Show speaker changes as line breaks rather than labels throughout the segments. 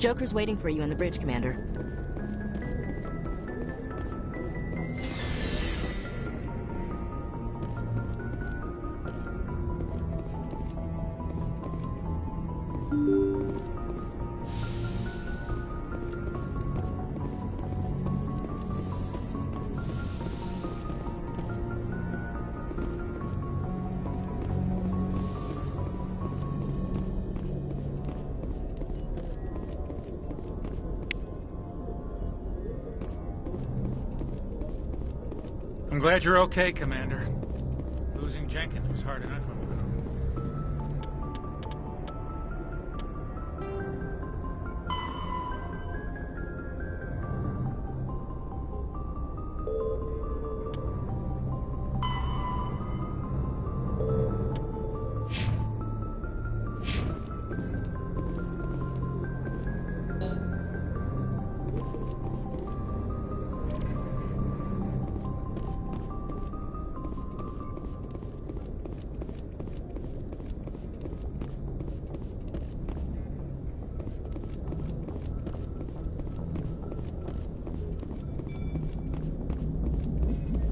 Joker's waiting for you in the bridge, Commander.
I'm glad you're okay, Commander. Losing Jenkins was hard enough on you.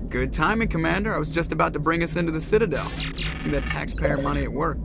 Good timing, Commander. I was just about to bring us into the Citadel. See that taxpayer money at work.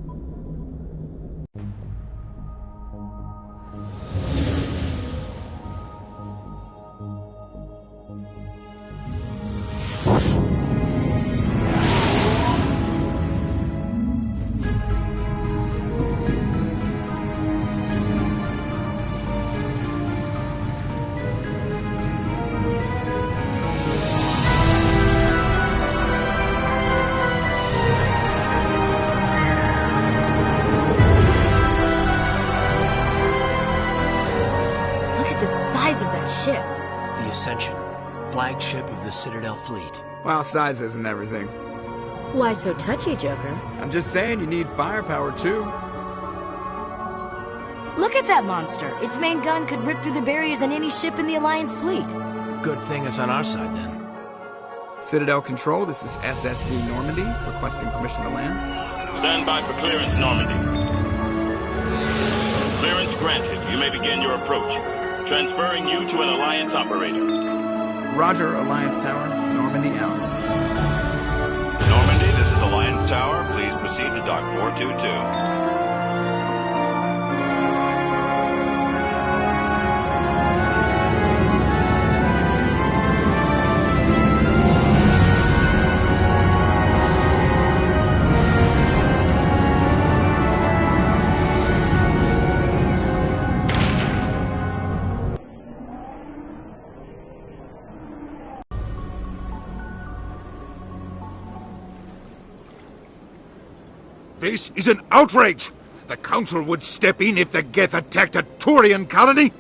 Of that ship.
The Ascension, flagship of the Citadel fleet.
Well, size isn't everything.
Why so touchy, Joker?
I'm just saying you need firepower, too.
Look at that monster. Its main gun could rip through the barriers in any ship in the Alliance fleet.
Good thing it's on our side, then.
Citadel Control, this is SSV Normandy, requesting permission to land.
Stand by for clearance, Normandy. Clearance granted. You may begin your approach. Transferring you to an Alliance operator.
Roger, Alliance Tower. Normandy out.
Normandy, this is Alliance Tower. Please proceed to Dock 422.
This is an outrage! The Council would step in if the Geth attacked a Turian colony?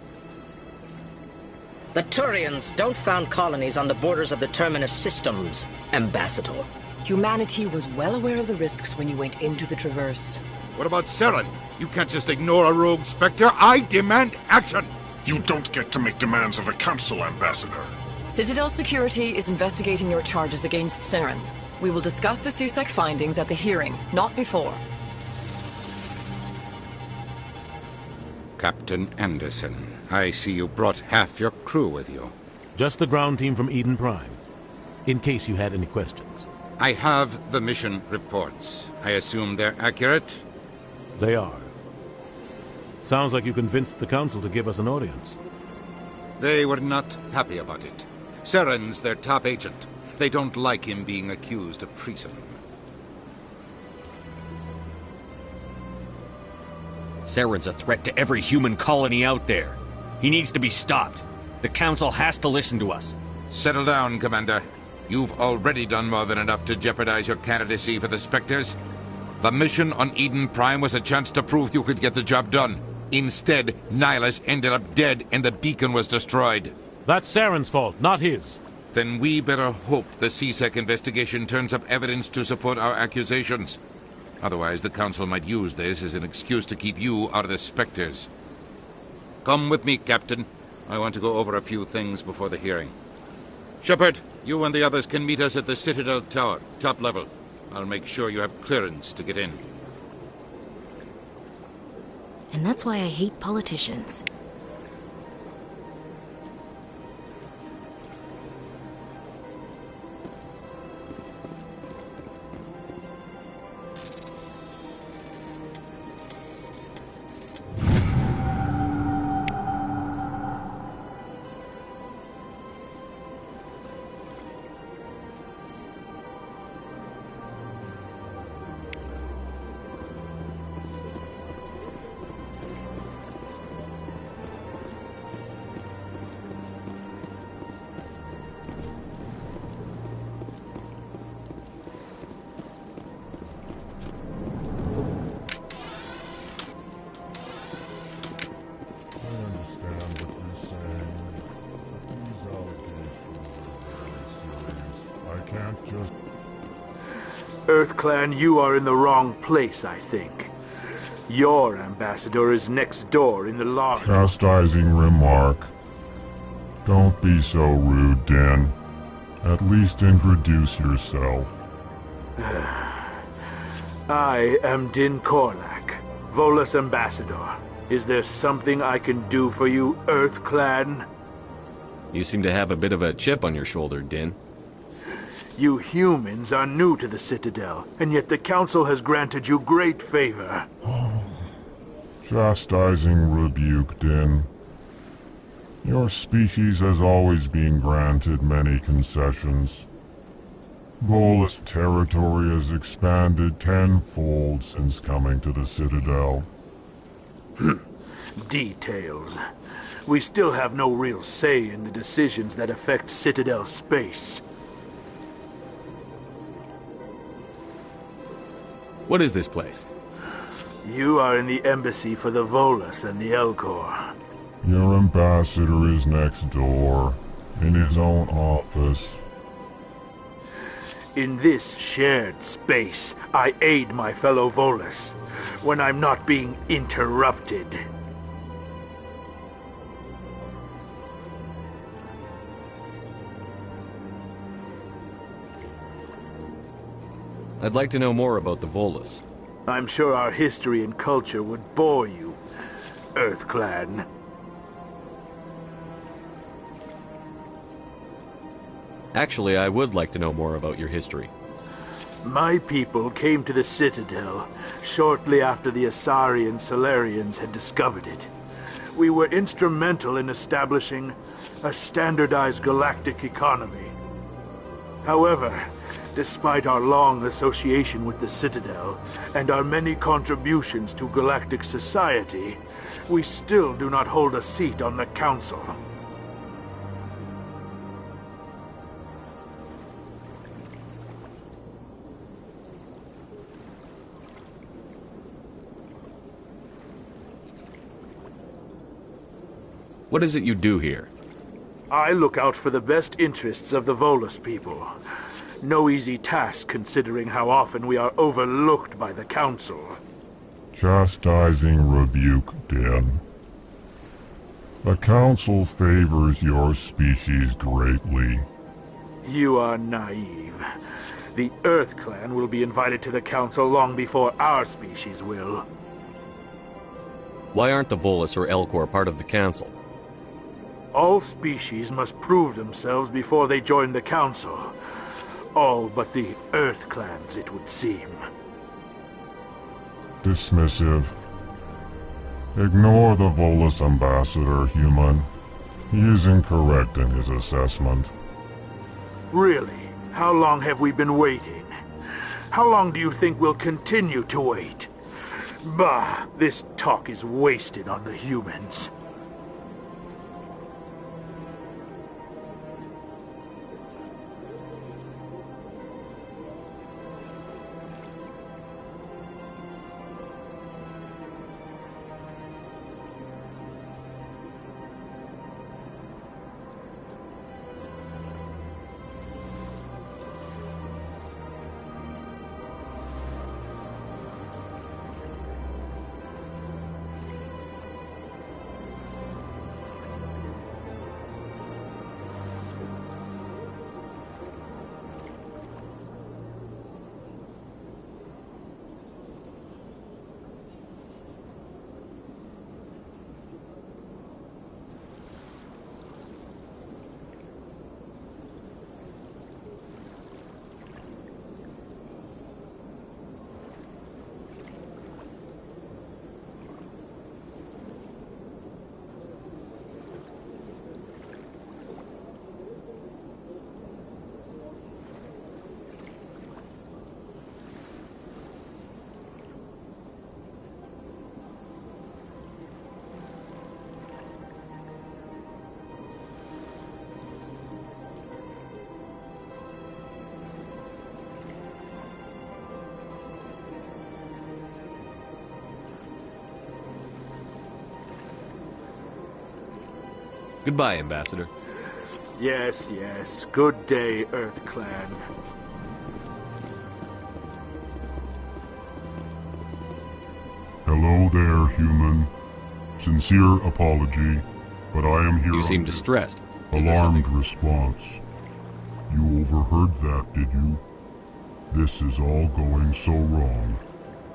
The Turians don't found colonies on the borders of the Terminus systems, Ambassador.
Humanity was well aware of the risks when you went into the Traverse.
What about Saren? You can't just ignore a rogue Spectre. I demand action!
You don't get to make demands of the Council, Ambassador.
Citadel Security is investigating your charges against Saren. We will discuss the CSEC findings at the hearing, not before.
Captain Anderson, I see you brought half your crew with you.
Just the ground team from Eden Prime, in case you had any questions.
I have the mission reports. I assume they're accurate?
They are. Sounds like you convinced the Council to give us an audience.
They were not happy about it. Saren's their top agent. They don't like him being accused of treason.
Saren's a threat to every human colony out there. He needs to be stopped. The Council has to listen to us.
Settle down, Commander. You've already done more than enough to jeopardize your candidacy for the Spectres. The mission on Eden Prime was a chance to prove you could get the job done. Instead, Nihilus ended up dead and the beacon was destroyed.
That's Saren's fault, not his.
Then we better hope the CSEC investigation turns up evidence to support our accusations. Otherwise, the Council might use this as an excuse to keep you out of the Spectres. Come with me, Captain. I want to go over a few things before the hearing. Shepard, you and the others can meet us at the Citadel Tower, top level. I'll make sure you have clearance to get in.
And that's why I hate politicians.
EarthClan, you are in the wrong place, I think. Your ambassador is next door in the lobby.
Chastising remark. Don't be so rude, Din. At least introduce yourself.
I am Din Korlak, Volus ambassador. Is there something I can do for you, EarthClan?
You seem to have a bit of a chip on your shoulder, Din.
You humans are new to the Citadel, and yet the Council has granted you great favor.
Chastising rebuke, Din. Your species has always been granted many concessions. Volus territory has expanded tenfold since coming to the Citadel.
Details. We still have no real say in the decisions that affect Citadel space.
What is this place?
You are in the embassy for the Volus and the Elcor.
Your ambassador is next door, in his own office.
In this shared space, I aid my fellow Volus when I'm not being interrupted.
I'd like to know more about the Volus.
I'm sure our history and culture would bore you, EarthClan.
Actually, I would like to know more about your history.
My people came to the Citadel shortly after the Asari and Salarians had discovered it. We were instrumental in establishing a standardized galactic economy. However, despite our long association with the Citadel and our many contributions to galactic society, we still do not hold a seat on the Council.
What is it you do here?
I look out for the best interests of the Volus people. No easy task considering how often we are overlooked by the Council.
Chastising rebuke, Din. The Council favors your species greatly.
You are naive. The EarthClan will be invited to the Council long before our species will.
Why aren't the Volus or Elcor part of the Council?
All species must prove themselves before they join the Council. All but the EarthClans, it would seem.
Dismissive. Ignore the Volus ambassador, human. He is incorrect in his assessment.
Really? How long have we been waiting? How long do you think we'll continue to wait? Bah, this talk is wasted on the humans.
Goodbye, Ambassador.
Yes, yes. Good day, EarthClan.
there, human. Sincere apology, but I am here.
You seem distressed.
Alarmed response. You overheard that, did you? This is all going so wrong,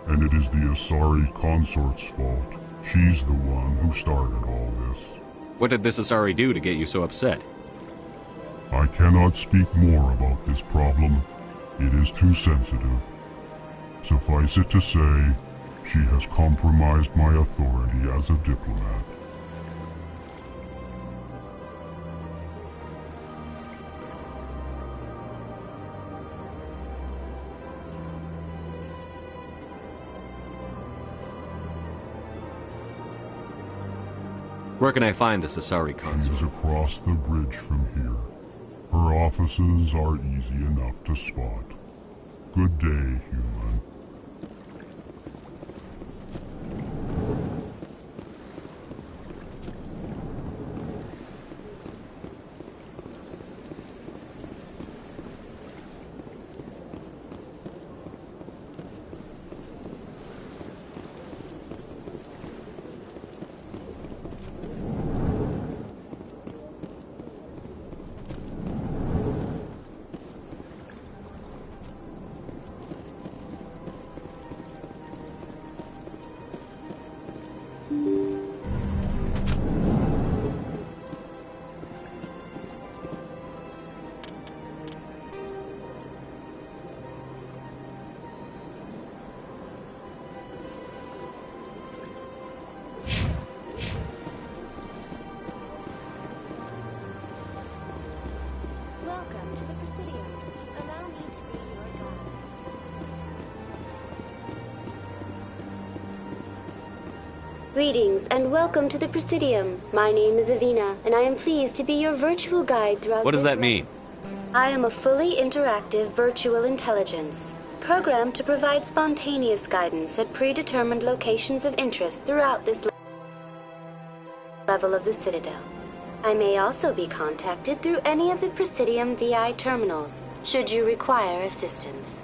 and it is the Asari consort's fault. She's the one who started all this.
What did this Asari do to get you so upset?
I cannot speak more about this problem. It is too sensitive. Suffice it to say, she has compromised my authority as a diplomat.
Where can I find this Asari consort?
She's across the bridge from here. Her offices are easy enough to spot. Good day, human.
Welcome to the Presidium. Allow me to be your guide. Greetings and welcome to the Presidium. My name is Avina, and I am pleased to be your virtual guide throughout
What does
this
that mean?
I am a fully interactive virtual intelligence, programmed to provide spontaneous guidance at predetermined locations of interest throughout this level of the Citadel. I may also be contacted through any of the Presidium VI terminals, should you require assistance.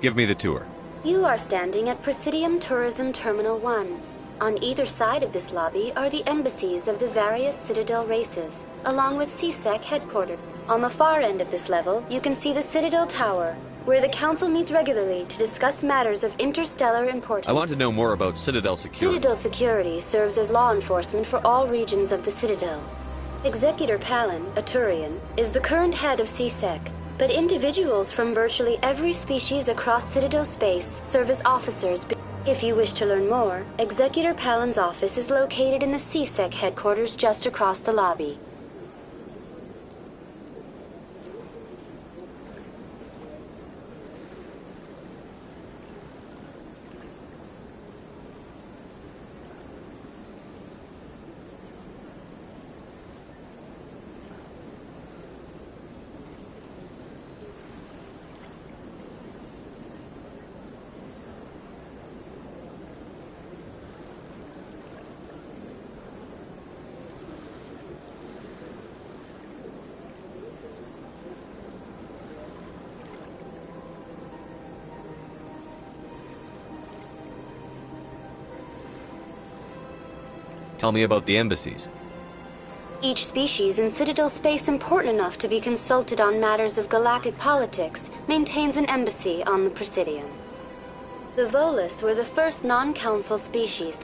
Give me the tour.
You are standing at Presidium Tourism Terminal 1. On either side of this lobby are the embassies of the various Citadel races, along with CSEC headquarters. On the far end of this level, you can see the Citadel Tower, where the Council meets regularly to discuss matters of interstellar importance.
I want to know more about Citadel security.
Citadel security serves as law enforcement for all regions of the Citadel. Executor Palin, a Turian, is the current head of CSEC, but individuals from virtually every species across Citadel space serve as officers. If you wish to learn more, Executor Palin's office is located in the CSEC headquarters just across the lobby.
Tell me about the embassies.
Each species in Citadel space important enough to be consulted on matters of galactic politics maintains an embassy on the Presidium. The Volus were the first non-council species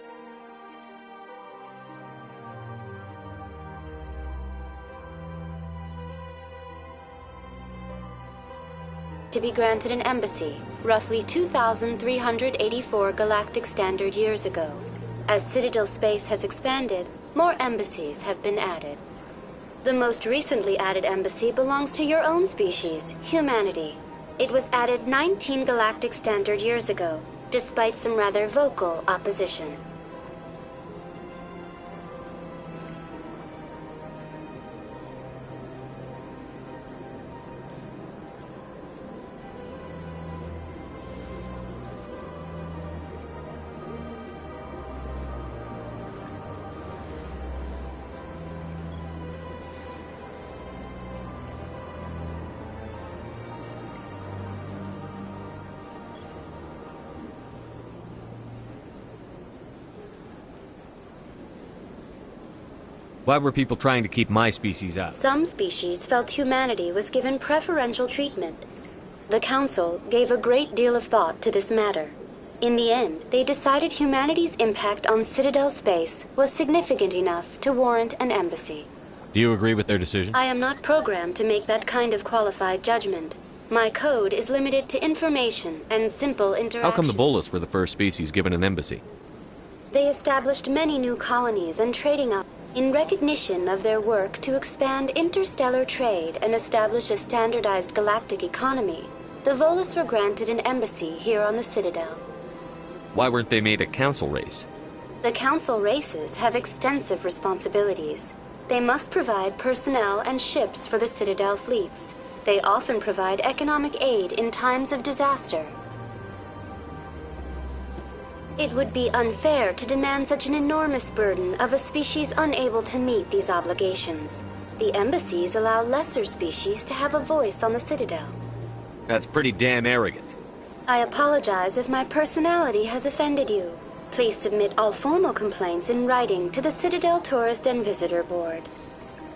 to be granted an embassy, roughly 2,384 galactic standard years ago. As Citadel space has expanded, more embassies have been added. The most recently added embassy belongs to your own species, humanity. It was added 19 galactic standard years ago, despite some rather vocal opposition.
Why were people trying to keep my species out?
Some species felt humanity was given preferential treatment. The Council gave a great deal of thought to this matter. In the end, they decided humanity's impact on Citadel space was significant enough to warrant an embassy.
Do you agree with their decision?
I am not programmed to make that kind of qualified judgment. My code is limited to information and simple interaction.
How come the Volus were the first species given an embassy?
They established many new colonies and trading up in recognition of their work to expand interstellar trade and establish a standardized galactic economy. The Volus were granted an embassy here on the Citadel.
Why weren't they made a council race?
The council races have extensive responsibilities. They must provide personnel and ships for the Citadel fleets. They often provide economic aid in times of disaster. It would be unfair to demand such an enormous burden of a species unable to meet these obligations. The embassies allow lesser species to have a voice on the Citadel.
That's pretty damn arrogant.
I apologize if my personality has offended you. Please submit all formal complaints in writing to the Citadel Tourist and Visitor Board.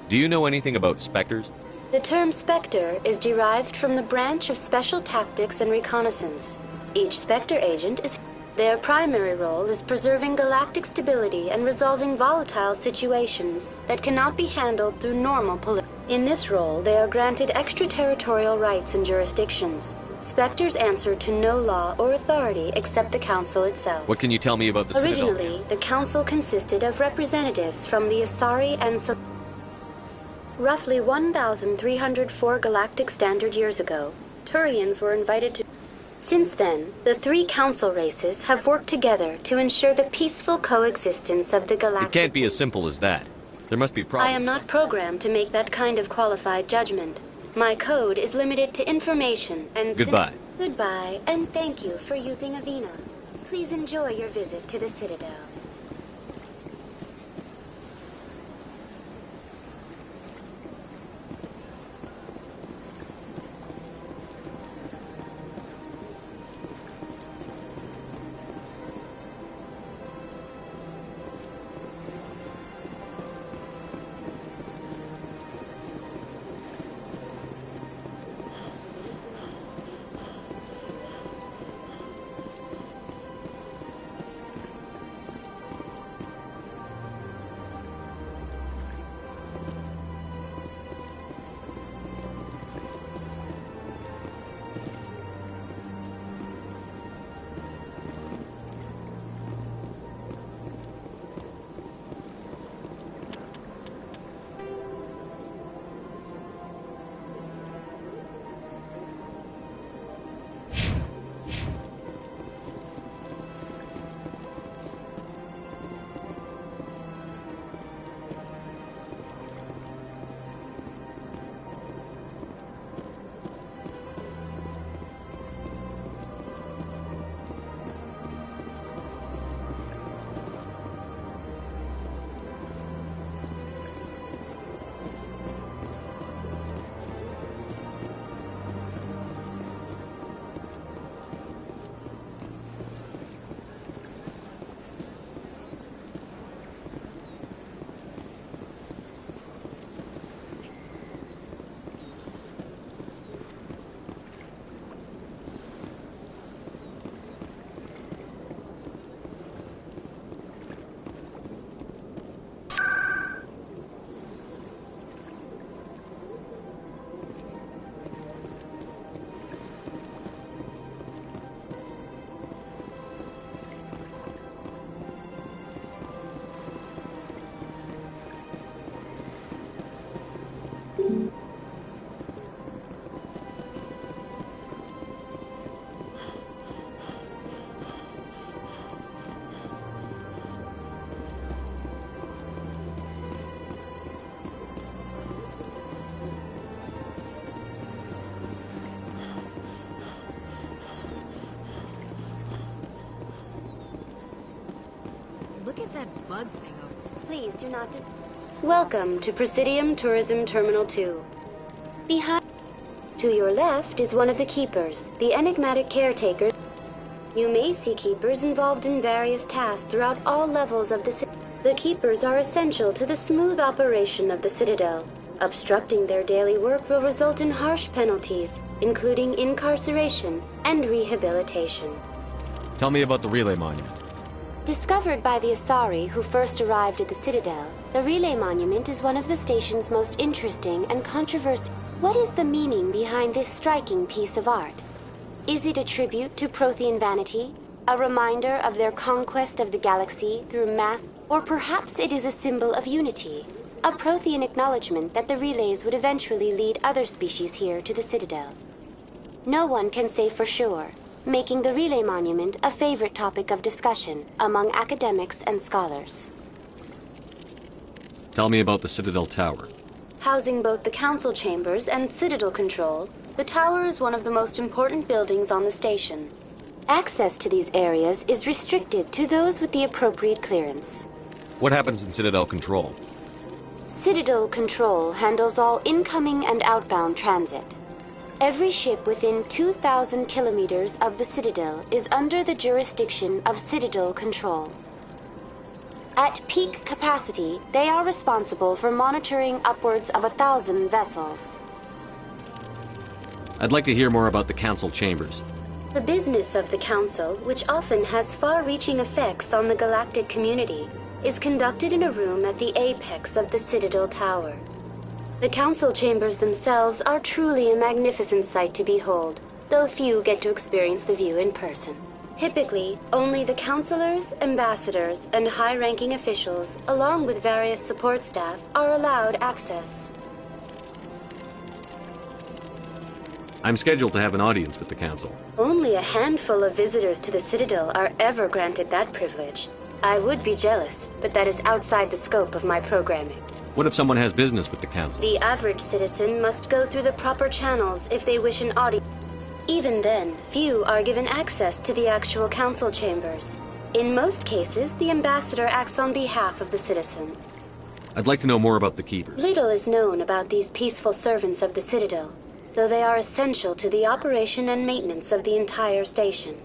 Do you know anything about specters?
The term Spectre is derived from the branch of Special Tactics and Reconnaissance. Each Spectre agent is... Their primary role is preserving galactic stability and resolving volatile situations that cannot be handled through normal politics. In this role, they are granted extraterritorial rights and jurisdictions. Spectres answer to no law or authority except the Council itself.
What can you tell me about the Citadel?
Originally, the Council consisted of representatives from the Asari and roughly 1,304 galactic standard years ago, Turians were invited to... Since then, the three council races have worked together to ensure the peaceful coexistence of the galactic...
It can't be as simple as that. There must be problems.
I am not programmed to make that kind of qualified judgment. My code is limited to information and...
Goodbye.
Goodbye, and thank you for using Avina. Please enjoy your visit to the Citadel.
look at that bug thing over.
Please do not. Welcome to Presidium Tourism Terminal 2. Behind. To your left is one of the keepers, the enigmatic caretaker. You may see keepers involved in various tasks throughout all levels of the city. The keepers are essential to the smooth operation of the Citadel. Obstructing their daily work will result in harsh penalties, including incarceration and rehabilitation.
Tell me about the Relay Monument.
Discovered by the Asari who first arrived at the Citadel, the Relay Monument is one of the station's most interesting and controversial. What is the meaning behind this striking piece of art? Is it a tribute to Prothean vanity? A reminder of their conquest of the galaxy through mass? Or perhaps it is a symbol of unity? A Prothean acknowledgement that the relays would eventually lead other species here to the Citadel. No one can say for sure, making the Relay Monument a favorite topic of discussion among academics and scholars.
Tell me about the Citadel Tower.
Housing both the council chambers and Citadel control, the tower is one of the most important buildings on the station. Access to these areas is restricted to those with the appropriate clearance.
What happens in Citadel Control?
Citadel Control handles all incoming and outbound transit. Every ship within 2,000 kilometers of the Citadel is under the jurisdiction of Citadel Control. At peak capacity, they are responsible for monitoring upwards of 1,000 vessels.
I'd like to hear more about the Council Chambers.
The business of the Council, which often has far-reaching effects on the galactic community, is conducted in a room at the apex of the Citadel Tower. The Council Chambers themselves are truly a magnificent sight to behold, though few get to experience the view in person. Typically, only the councilors, ambassadors, and high-ranking officials, along with various support staff, are allowed access.
I'm scheduled to have an audience with the Council.
Only a handful of visitors to the Citadel are ever granted that privilege. I would be jealous, but that is outside the scope of my programming.
What if someone has business with the Council?
The average citizen must go through the proper channels if they wish an audience. Even then, few are given access to the actual council chambers. In most cases, the ambassador acts on behalf of the citizen.
I'd like to know more about the Keepers.
Little is known about these peaceful servants of the Citadel, though they are essential to the operation and maintenance of the entire station.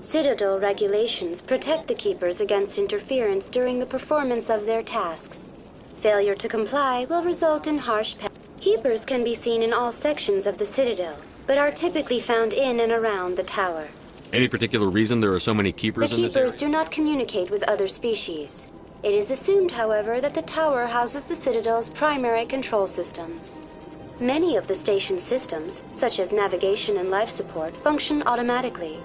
Citadel regulations protect the Keepers against interference during the performance of their tasks. Failure to comply will result in harsh penalties. Keepers can be seen in all sections of the Citadel, but are typically found in and around the tower.
Any particular reason there are so many Keepers in this area?
The Keepers do not communicate with other species. It is assumed, however, that the tower houses the Citadel's primary control systems. Many of the station's systems, such as navigation and life support, function automatically.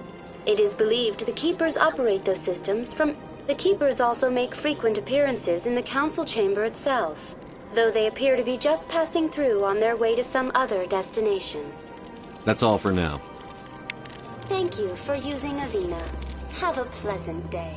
It is believed the Keepers operate those systems from... The Keepers also make frequent appearances in the council chamber itself, though they appear to be just passing through on their way to some other destination.
That's all for now.
Thank you for using Avina. Have a pleasant day.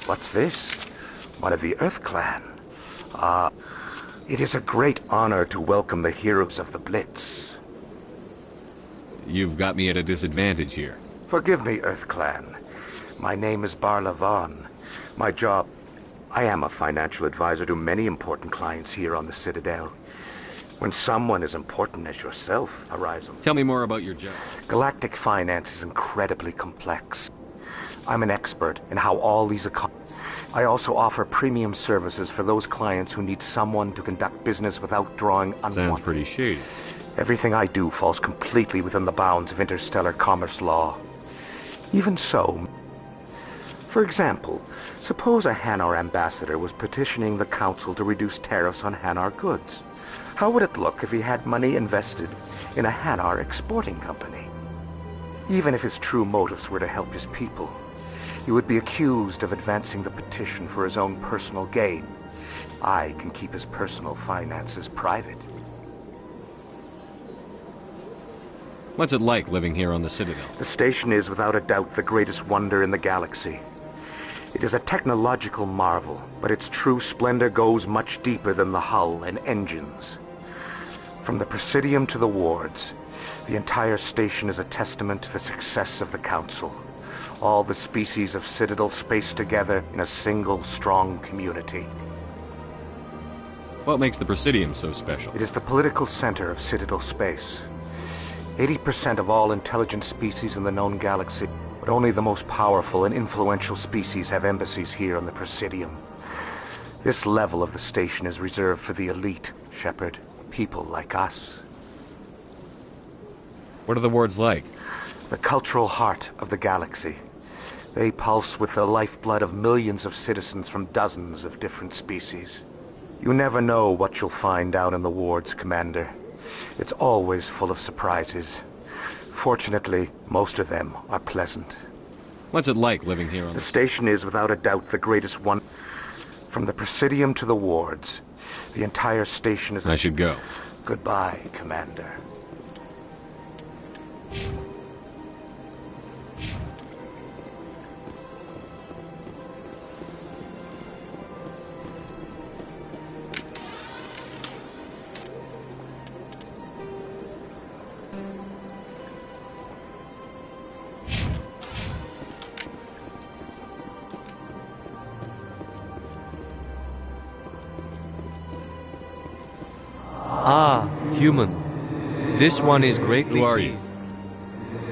What's this? One of the Earth Clan. It is a great honor to welcome the heroes of the Blitz.
You've got me at a disadvantage here.
Forgive me, Earth Clan. My name is Barla Vaughn. My job... I am a financial advisor to many important clients here on the Citadel. When someone as important as yourself arrives...
Tell me more about your job.
Galactic finance is incredibly complex. I'm an expert in how all these I also offer premium services for those clients who need someone to conduct business without drawing unwanted.
Sounds pretty shady.
Everything I do falls completely within the bounds of interstellar commerce law. Even so, for example, suppose a Hanar ambassador was petitioning the Council to reduce tariffs on Hanar goods. How would it look if he had money invested in a Hanar exporting company? Even if his true motives were to help his people, he would be accused of advancing the petition for his own personal gain. I can keep his personal finances private.
What's it like living here on the Citadel?
The station is without a doubt the greatest wonder in the galaxy. It is a technological marvel, but its true splendor goes much deeper than the hull and engines. From the Presidium to the wards, the entire station is a testament to the success of the Council. All the species of Citadel spaced together in a single strong community.
What makes the Presidium so special?
It is the political center of Citadel space. 80% of all intelligent species in the known galaxy, but only the most powerful and influential species have embassies here on the Presidium. This level of the station is reserved for the elite, Shepard. People like us.
What are the wards like?
The cultural heart of the galaxy. They pulse with the lifeblood of millions of citizens from dozens of different species. You never know what you'll find out in the wards, Commander. It's always full of surprises. Fortunately, most of them are pleasant.
What's it like living here on
the station is without a doubt the greatest one. From the Presidium to the wards, the entire station is...
I should go.
Goodbye, Commander.
Ah, human. This one is greatly...
Who are you?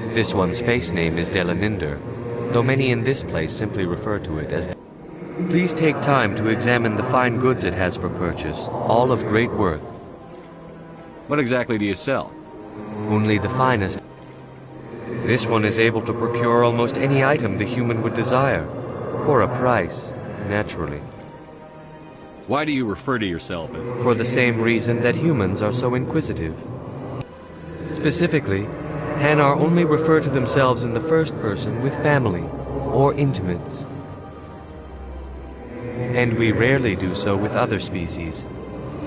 This one's face name is Delaninder, though many in this place simply refer to it as... Please take time to examine the fine goods it has for purchase, all of great worth.
What exactly do you sell?
Only the finest. This one is able to procure almost any item the human would desire, for a price, naturally.
Why do you refer to yourself as...
For the same reason that humans are so inquisitive. Specifically, Hanar only refer to themselves in the first person with family or intimates. And we rarely do so with other species.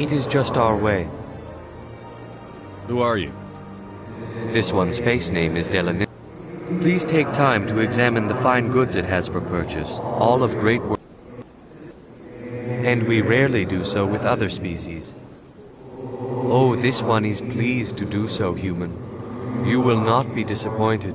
It is just our way.
Who are you?
This one's face name is Delaninder. Please take time to examine the fine goods it has for purchase, all of great worth. And we rarely do so with other species. Oh, this one is pleased to do so, human. You will not be disappointed.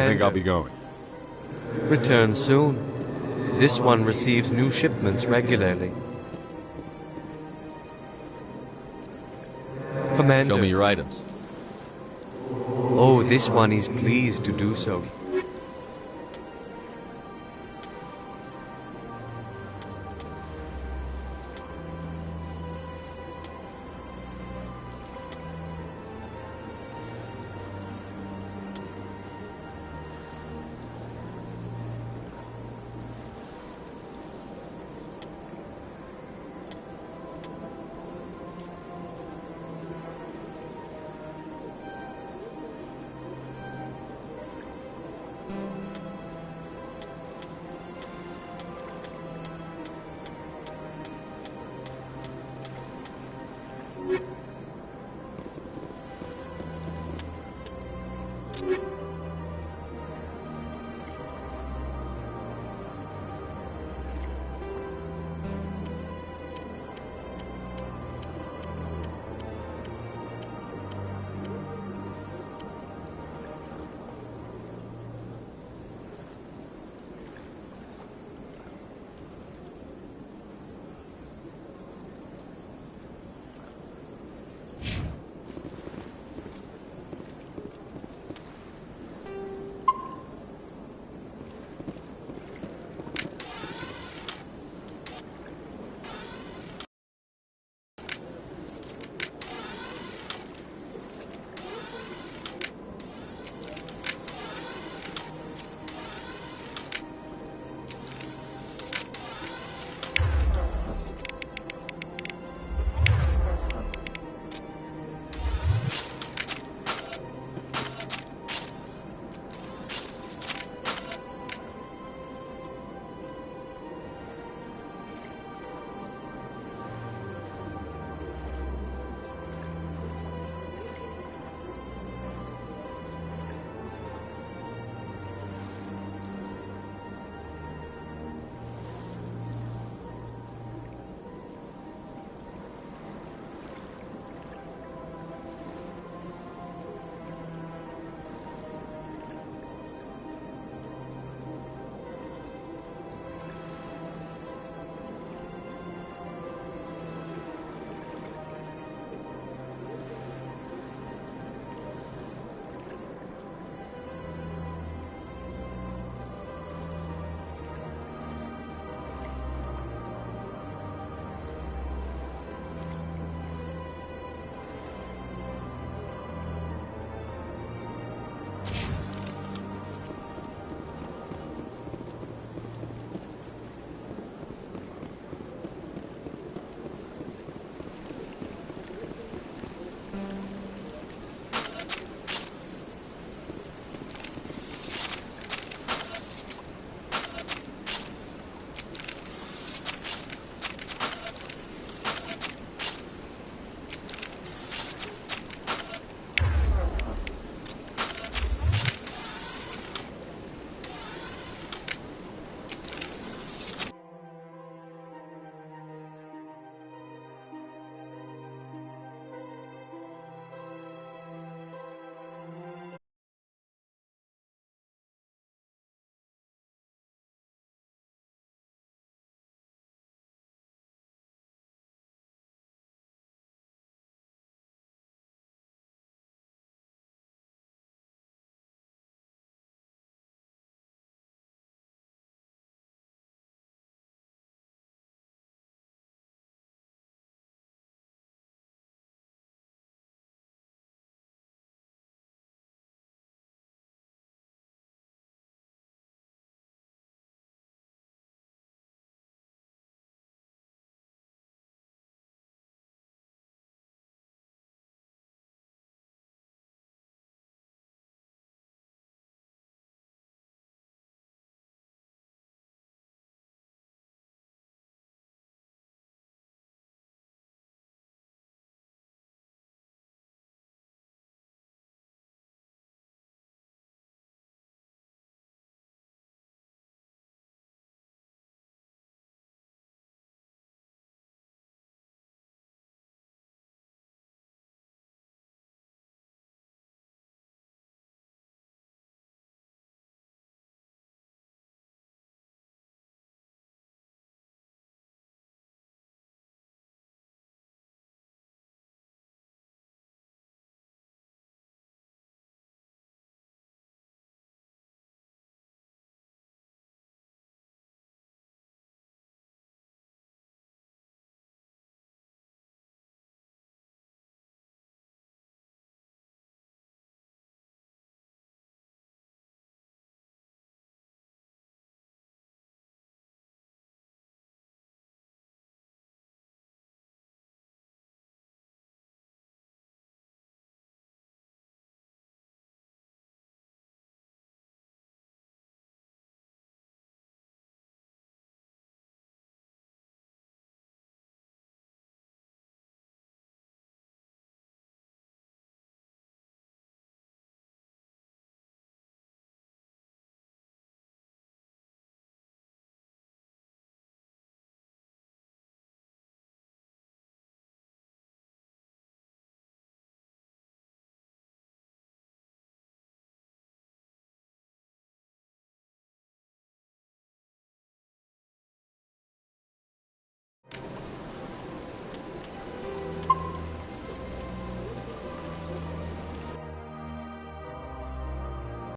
I think I'll be going.
Return soon. This one receives new shipments regularly. Commander.
Show me your items.
Oh, this one is pleased to do so.